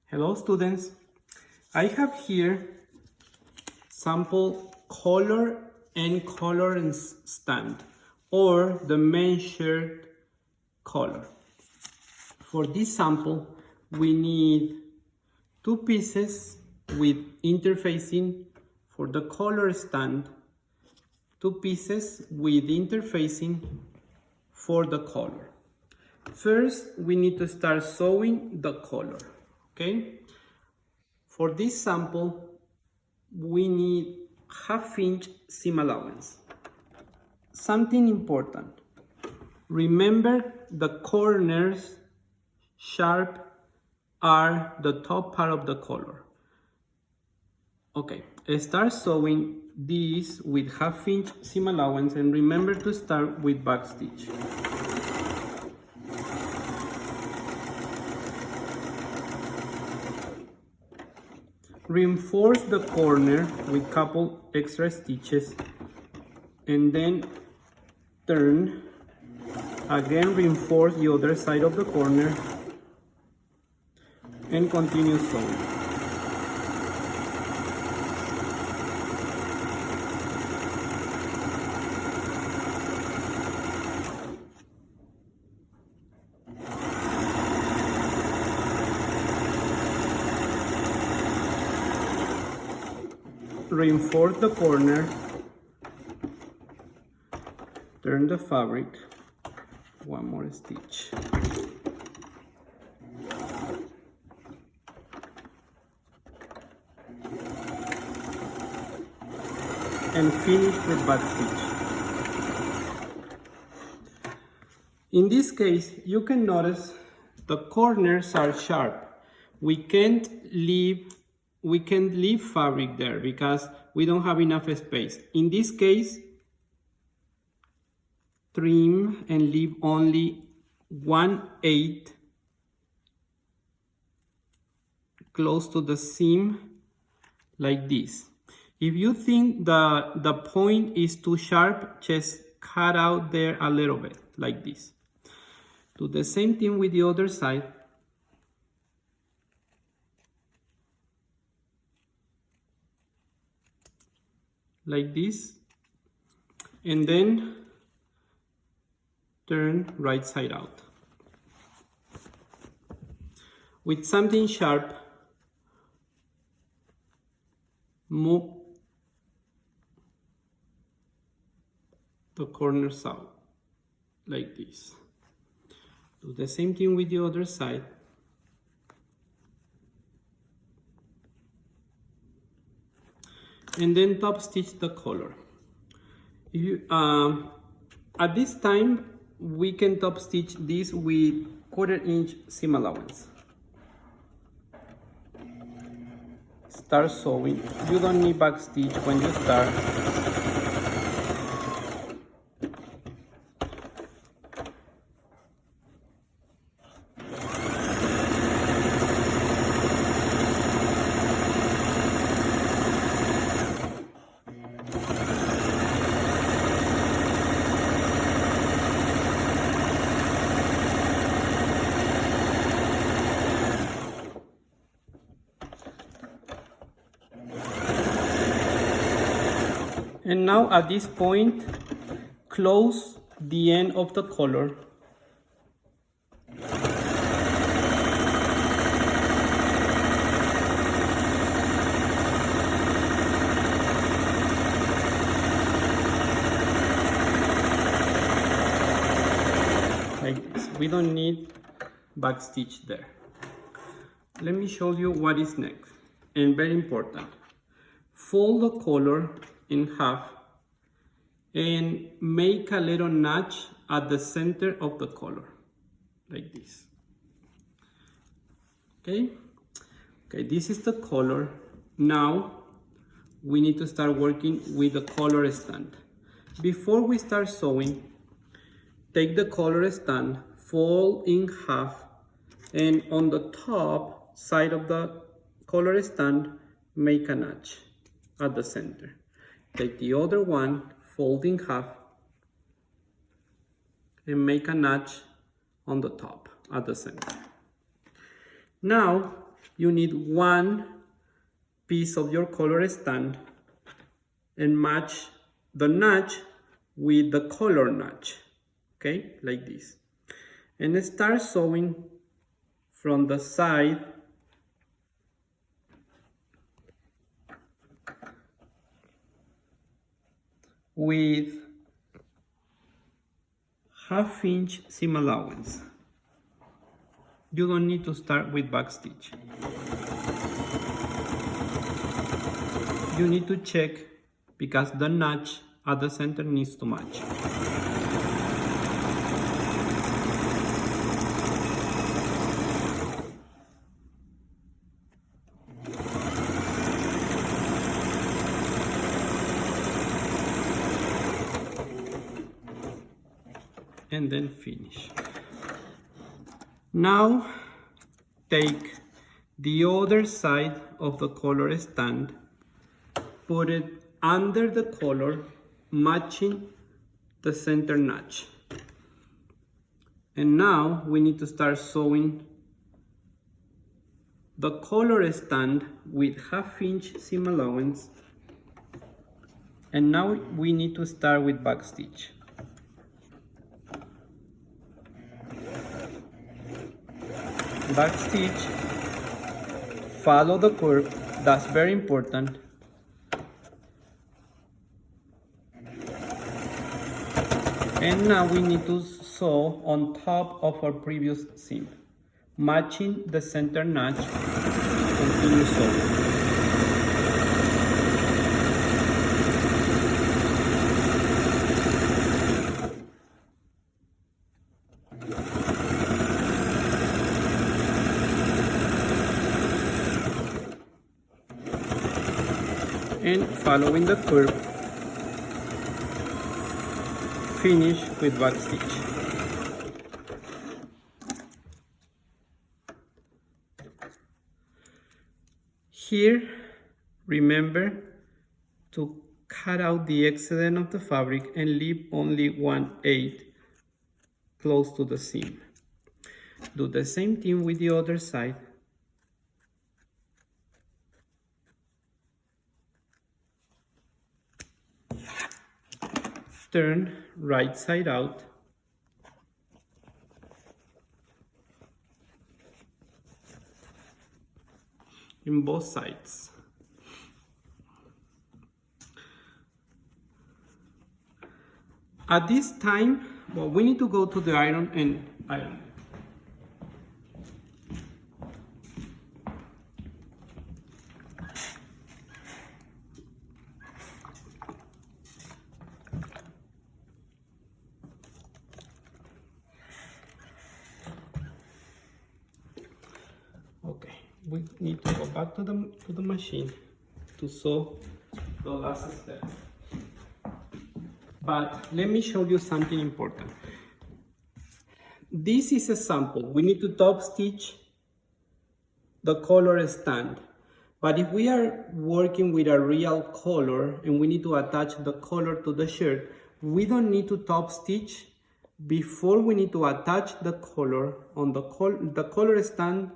Hello students, I have here sample color and colorance stand or the measured color. For this sample we need two pieces with interfacing for the color stand, two pieces with interfacing for the color. First we need to start sewing the color. Okay, for this sample, we need 1/2 inch seam allowance. Something important, remember the corners sharp are the top part of the color. Okay, start sewing this with 1/2 inch seam allowance and remember to start with back stitch. Reinforce the corner with couple extra stitches and then turn. Again reinforce the other side of the corner and continue sewing. Reinforce the corner, turn the fabric, one more stitch. And finish with back stitch. In this case, you can notice the corners are sharp. We can't leave fabric there because we don't have enough space. In this case, trim and leave only 1/8 close to the seam like this. If you think the point is too sharp, just cut out there a little bit like this. Do the same thing with the other side. Like this, and then turn right side out. With something sharp, move the corners out like this. Do the same thing with the other side. And then top stitch the color. At this time, we can top stitch this with 1/4 inch seam allowance. Start sewing. You don't need back stitch when you start. And now at this point, close the end of the collar. Like this. We don't need back stitch there. Let me show you what is next, and very important. Fold the collar in half and make a little notch at the center of the collar like this. Okay, this is the collar. Now we need to start working with the collar stand. Before we start sewing, take the collar stand, fold in half, and on the top side of the collar stand make a notch at the center. Take the other one, fold in half, and make a notch on the top at the center. Now you need one piece of your color stand and match the notch with the color notch, okay, like this. And start sewing from the side with 1/2 inch seam allowance. You don't need to start with back stitch. You need to check because the notch at the center needs to match. And then finish. Now take the other side of the color stand, put it under the color, matching the center notch. And now we need to start sewing the color stand with 1/2 inch seam allowance. And now we need to start with back stitch. Back stitch, follow the curve, that's very important. And now we need to sew on top of our previous seam, matching the center notch. Continue sewing. And following the curve, finish with back stitch. Here, remember to cut out the excess of the fabric and leave only 1/8 close to the seam. Do the same thing with the other side. Turn right side out. In both sides. At this time, well, we need to go to the iron and iron. Okay, we need to go back to the machine to sew the last step. But let me show you something important. This is a sample. We need to top stitch the color stand. But if we are working with a real color and we need to attach the color to the shirt, we don't need to top stitch. Before we need to attach the color on the color stand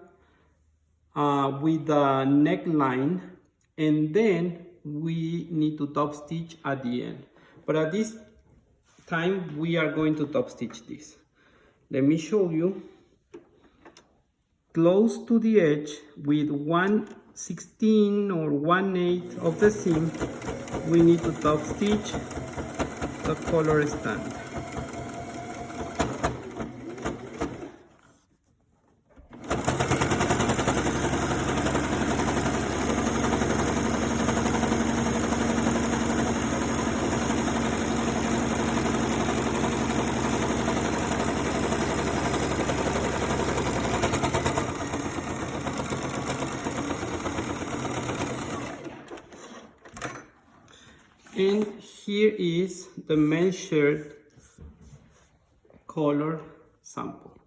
with the neckline, and then we need to top stitch at the end. But at this time we are going to top stitch this. Let me show you. Close to the edge with 1/16 or 1/8 of the seam, we need to top stitch the color stand. And here is the men's shirt color sample.